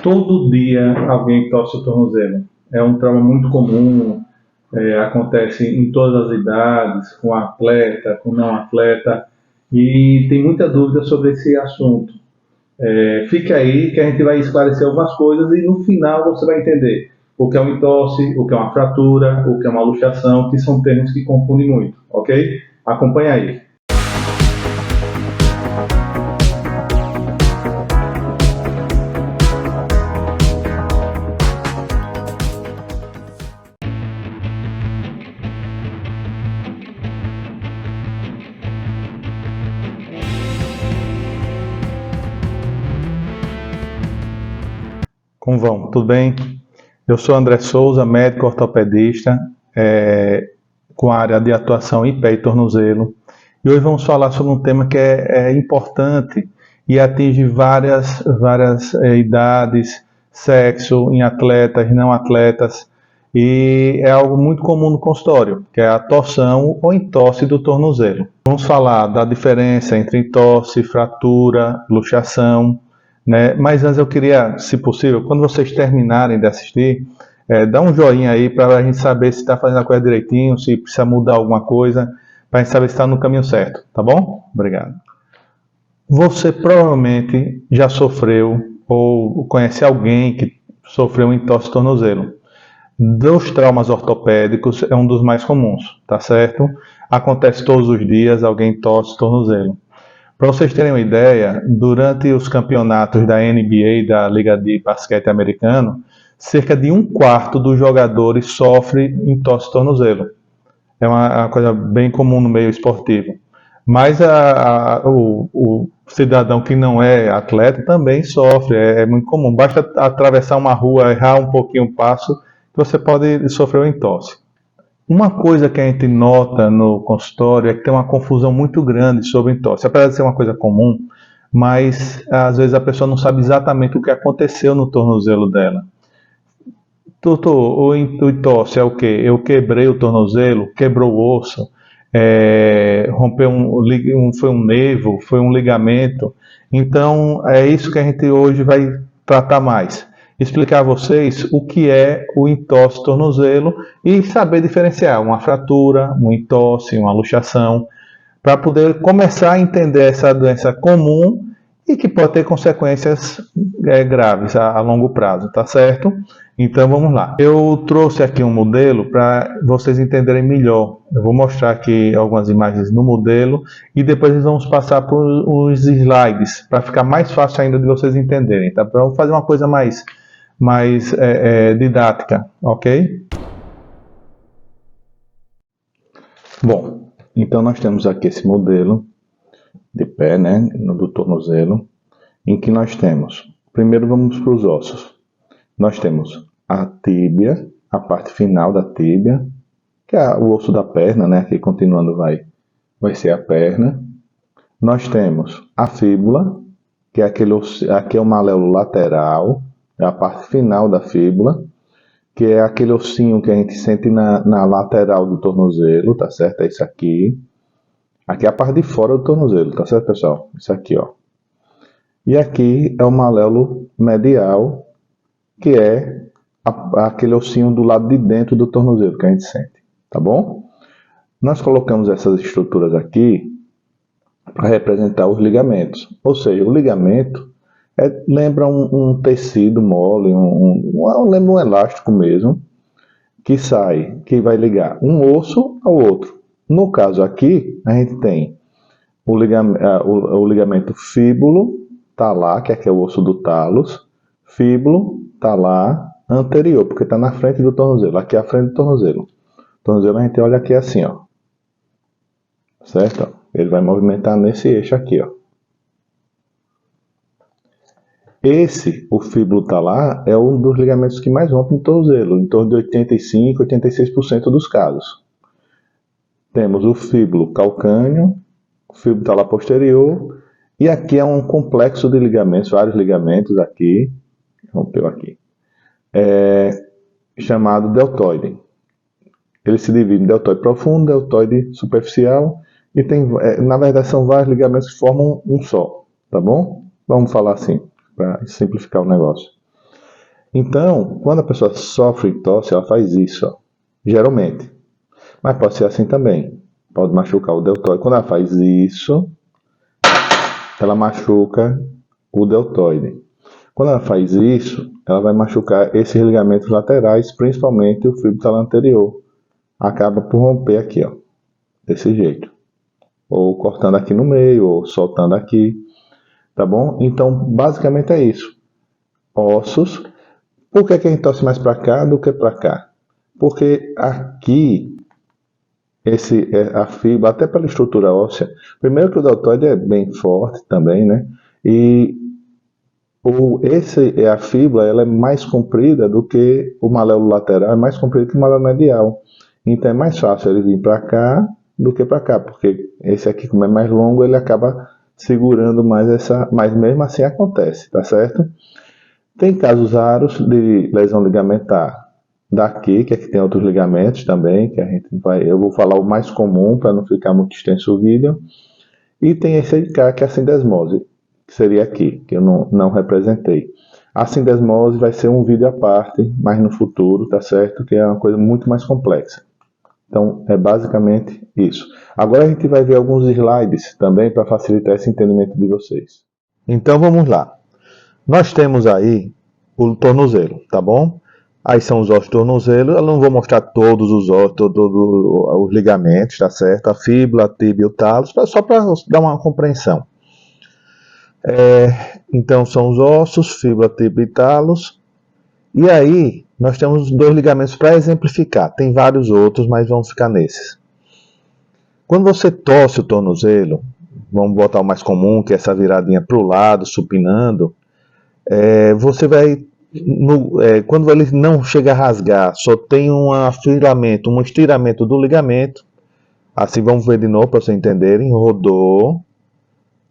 todo dia alguém torce o tornozelo. É um trauma muito comum, acontece em todas as idades, com atleta, com não atleta, e tem muita dúvida sobre esse assunto. Fique aí que a gente vai esclarecer algumas coisas e no final você vai entender o que é um entorse, o que é uma fratura, o que é uma luxação, que são termos que confundem muito, ok? Acompanhe aí. Como vão? Tudo bem? Eu sou André Souza, médico ortopedista, com a área de atuação em pé e tornozelo. E hoje vamos falar sobre um tema que é importante e atinge várias idades, sexo, em atletas, não atletas. E é algo muito comum no consultório, que é a torção ou entorse do tornozelo. Vamos falar da diferença entre entorse, fratura, luxação, né? Mas antes eu queria, se possível, quando vocês terminarem de assistir, dá um joinha aí para a gente saber se está fazendo a coisa direitinho, se precisa mudar alguma coisa, para a gente saber se está no caminho certo, tá bom? Obrigado. Você provavelmente já sofreu ou conhece alguém que sofreu um entorse de tornozelo. Dos traumas ortopédicos é um dos mais comuns, tá certo? Acontece todos os dias, alguém torce o tornozelo. Para vocês terem uma ideia, durante os campeonatos da NBA, da Liga de Basquete Americano, cerca de 1/4 dos jogadores sofre entorse de tornozelo. É uma coisa bem comum no meio esportivo. Mas o cidadão que não é atleta também sofre, é muito comum. Basta atravessar uma rua, errar um pouquinho o passo, que você pode sofrer um entorse. Uma coisa que a gente nota no consultório é que tem uma confusão muito grande sobre entorse. Apesar de ser uma coisa comum, mas às vezes a pessoa não sabe exatamente o que aconteceu no tornozelo dela. Doutor, o entorse é o quê? Eu quebrei o tornozelo, quebrou o osso, rompeu foi um nervo, foi um ligamento. Então é isso que a gente hoje vai tratar mais. Explicar a vocês o que é o entorse tornozelo e saber diferenciar uma fratura, um entorse, uma luxação, para poder começar a entender essa doença comum e que pode ter consequências graves a longo prazo, tá certo? Então vamos lá. Eu trouxe aqui um modelo para vocês entenderem melhor. Eu vou mostrar aqui algumas imagens no modelo e depois nós vamos passar por os slides para ficar mais fácil ainda de vocês entenderem, tá? Para fazer uma coisa mais didática, ok? Bom, então nós temos aqui esse modelo de pé, né, do tornozelo, em que nós temos, primeiro vamos para os ossos. Nós temos a tíbia, a parte final da tíbia, que é o osso da perna, né, aqui continuando vai ser a perna. Nós temos a fíbula, que é aqui é o maléolo lateral, é a parte final da fíbula, que é aquele ossinho que a gente sente na lateral do tornozelo, tá certo? É isso aqui. Aqui é a parte de fora do tornozelo, tá certo, pessoal? Isso aqui, ó. E aqui é o maléolo medial, que é aquele ossinho do lado de dentro do tornozelo que a gente sente, tá bom? Nós colocamos essas estruturas aqui para representar os ligamentos. Ou seja, o ligamento lembra um tecido mole, lembra um elástico mesmo, que vai ligar um osso ao outro. No caso aqui, a gente tem o ligamento fíbulo, tá lá, que aqui é o osso do talos, fíbulo, tá lá, anterior, porque tá na frente do tornozelo, aqui é a frente do tornozelo. O tornozelo a gente olha aqui assim, ó, certo? Ele vai movimentar nesse eixo aqui, ó. O fíbulo talar é um dos ligamentos que mais rompe no tornozelo, em torno de 85, 86% dos casos. Temos o fíbulo calcâneo, o fíbulo talar posterior, e aqui é um complexo de ligamentos, vários ligamentos aqui, rompeu aqui, chamado deltoide. Ele se divide em deltoide profundo, deltoide superficial, e na verdade são vários ligamentos que formam um só, tá bom? Vamos falar assim, para simplificar o negócio. Então, quando a pessoa sofre tosse, ela faz isso, ó, geralmente. Mas pode ser assim também. Pode machucar o deltoide. Quando ela faz isso, ela machuca o deltoide. Quando ela faz isso, ela vai machucar esses ligamentos laterais, principalmente o fíbula talar anterior. Acaba por romper aqui, ó, desse jeito. Ou cortando aqui no meio, ou soltando aqui, tá bom? Então, basicamente é isso. Ossos. Por que a gente torce mais para cá do que para cá? Porque aqui, a fibra, até pela estrutura óssea, primeiro que o deltoide é bem forte também, né? E a fíbula ela é mais comprida do que o maléolo lateral, é mais comprido que o maléolo medial. Então é mais fácil ele vir para cá do que para cá, porque esse aqui, como é mais longo, ele acaba segurando mais essa. Mas mesmo assim acontece, tá certo? Tem casos raros de lesão ligamentar daqui, que aqui tem outros ligamentos também, que a gente vai. Eu vou falar o mais comum para não ficar muito extenso o vídeo. E tem esse aí cá, que é a sindesmose, que seria aqui, que eu não representei. A sindesmose vai ser um vídeo à parte, mas no futuro, tá certo? Que é uma coisa muito mais complexa. Então, é basicamente isso. Agora a gente vai ver alguns slides também para facilitar esse entendimento de vocês. Então, vamos lá. Nós temos aí o tornozelo, tá bom? Aí são os ossos do tornozelo. Eu não vou mostrar todos os ossos, todos os ligamentos, tá certo? A fíbula, a tíbia e o talos, só para dar uma compreensão. Então são os ossos, fíbula, tíbia e talos. E aí nós temos dois ligamentos para exemplificar. Tem vários outros, mas vamos ficar nesses. Quando você torce o tornozelo, vamos botar o mais comum, que é essa viradinha para o lado, supinando, você vai, quando ele não chega a rasgar, só tem um afilamento, um estiramento do ligamento. Assim, vamos ver de novo para vocês entenderem. Rodou.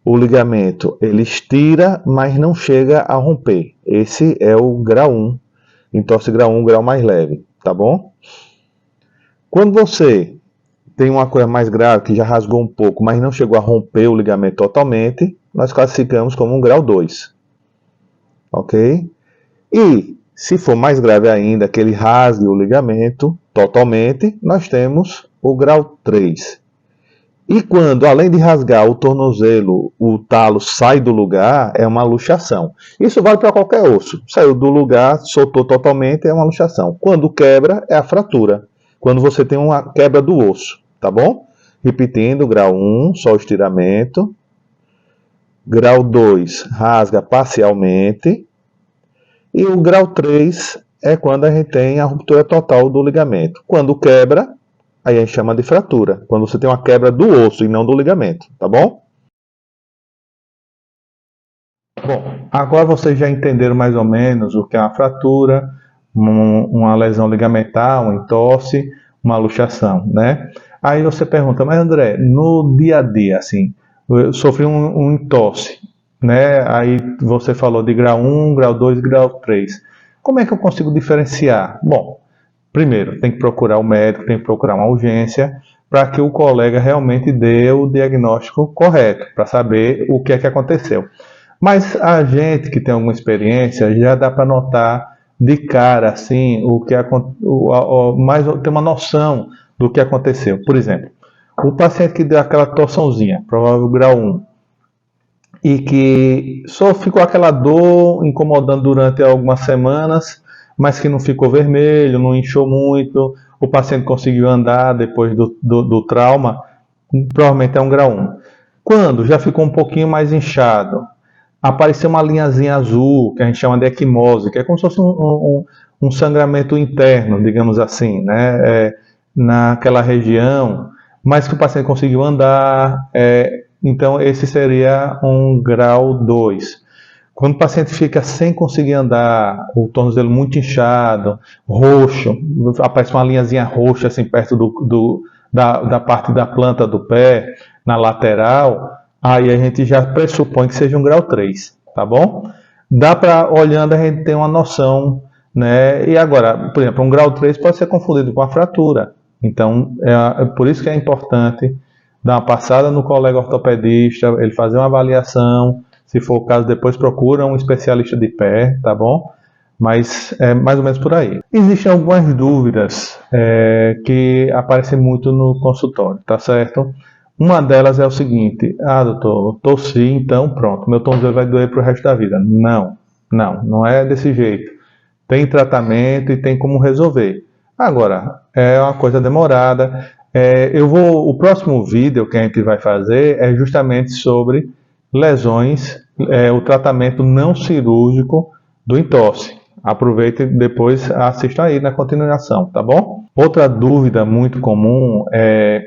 O ligamento, ele estira, mas não chega a romper. Esse é o grau 1. Entorse grau 1, grau mais leve, tá bom? Quando você tem uma coisa mais grave, que já rasgou um pouco, mas não chegou a romper o ligamento totalmente, nós classificamos como um grau 2. Ok? E, se for mais grave ainda, que ele rasgue o ligamento totalmente, nós temos o grau 3. E quando, além de rasgar o tornozelo, o talo sai do lugar, é uma luxação. Isso vale para qualquer osso. Saiu do lugar, soltou totalmente, é uma luxação. Quando quebra, é a fratura. Quando você tem uma quebra do osso, tá bom? Repetindo, grau 1, só o estiramento. Grau 2, rasga parcialmente. E o grau 3 é quando a gente tem a ruptura total do ligamento. Quando quebra, aí a gente chama de fratura, quando você tem uma quebra do osso e não do ligamento, tá bom? Bom, agora vocês já entenderam mais ou menos o que é uma fratura, uma lesão ligamentar, um entorse, uma luxação, né? Aí você pergunta, mas André, no dia a dia, assim, eu sofri um entorse, né? Aí você falou de grau 1, grau 2 e grau 3. Como é que eu consigo diferenciar? Bom, primeiro, tem que procurar o médico, tem que procurar uma urgência para que o colega realmente dê o diagnóstico correto, para saber o que é que aconteceu. Mas a gente que tem alguma experiência já dá para notar de cara assim o que mais tem uma noção do que aconteceu. Por exemplo, o paciente que deu aquela torçãozinha, provável grau 1, e que só ficou aquela dor incomodando durante algumas semanas, mas que não ficou vermelho, não inchou muito, o paciente conseguiu andar depois do trauma, provavelmente é um grau 1. Quando já ficou um pouquinho mais inchado, apareceu uma linhazinha azul, que a gente chama de equimose, que é como se fosse um sangramento interno, digamos assim, né? Naquela região, mas que o paciente conseguiu andar, então esse seria um grau 2. Quando o paciente fica sem conseguir andar, o tornozelo muito inchado, roxo, aparece uma linhazinha roxa assim perto da parte da planta do pé, na lateral, aí a gente já pressupõe que seja um grau 3, tá bom? Dá para, olhando, a gente tem uma noção, né? E agora, por exemplo, um grau 3 pode ser confundido com a fratura. Então, é por isso que é importante dar uma passada no colega ortopedista, ele fazer uma avaliação, se for o caso, depois procura um especialista de pé, tá bom? mas é mais ou menos por aí. Existem algumas dúvidas que aparecem muito no consultório, tá certo? Uma delas é o seguinte: doutor, tossi, então pronto, meu tornozelo vai doer para o resto da vida. Não é desse jeito. Tem tratamento e tem como resolver. Agora, é uma coisa demorada. O próximo vídeo que a gente vai fazer é justamente sobre lesões, o tratamento não cirúrgico do entorse. Aproveite e depois assista aí na continuação, tá bom? Outra dúvida muito comum é: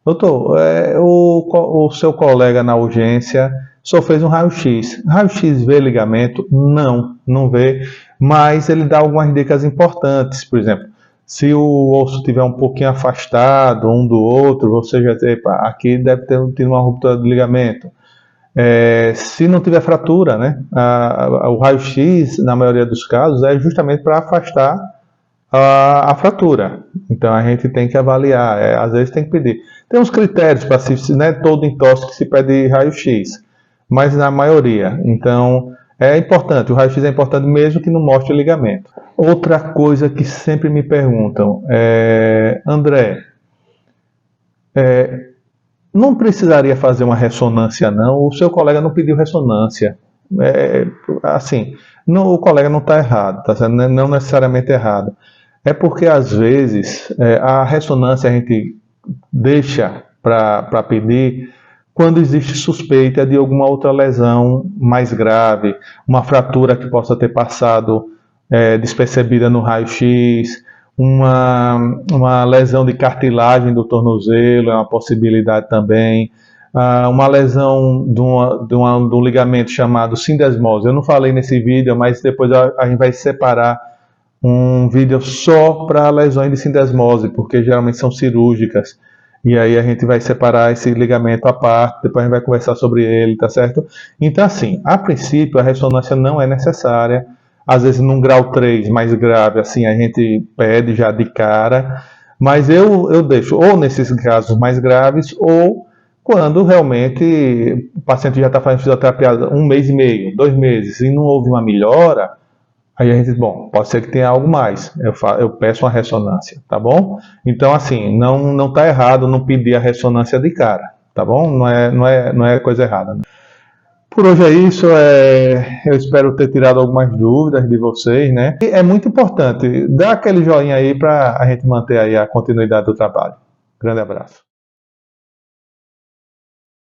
doutor, o seu colega na urgência só fez um raio-x. Raio-x vê ligamento? Não vê, mas ele dá algumas dicas importantes. Por exemplo, se o osso estiver um pouquinho afastado um do outro, você já diz, aqui deve ter tido uma ruptura de ligamento. Se não tiver fratura, né? O raio-x, na maioria dos casos, é justamente para afastar a fratura. Então a gente tem que avaliar, às vezes tem que pedir. Tem uns critérios para se, não é todo entorse que se pede raio-x, mas na maioria. Então é importante, o raio-x é importante mesmo que não mostre ligamento. Outra coisa que sempre me perguntam André, não precisaria fazer uma ressonância não? O seu colega não pediu ressonância. Assim, o colega não está errado, tá certo? Não necessariamente errado. É porque às vezes a ressonância a gente deixa para pedir quando existe suspeita de alguma outra lesão mais grave, uma fratura que possa ter passado despercebida no raio-x, uma lesão de cartilagem do tornozelo é uma possibilidade também, uma lesão de um ligamento chamado sindesmose. Eu não falei nesse vídeo, mas depois a gente vai separar um vídeo só para lesões de sindesmose, porque geralmente são cirúrgicas. E aí a gente vai separar esse ligamento à parte, depois a gente vai conversar sobre ele, tá certo? Então assim, a princípio a ressonância não é necessária. Às vezes num grau 3 mais grave, assim, a gente pede já de cara, mas eu deixo ou nesses casos mais graves, ou quando realmente o paciente já está fazendo fisioterapia 1 mês e meio, 2 meses, e não houve uma melhora, aí a gente diz, bom, pode ser que tenha algo mais, eu peço uma ressonância, tá bom? Então, assim, não está errado não pedir a ressonância de cara, tá bom? Não é coisa errada, né? Por hoje é isso, eu espero ter tirado algumas dúvidas de vocês, né? E é muito importante, dá aquele joinha aí para a gente manter aí a continuidade do trabalho. Grande abraço.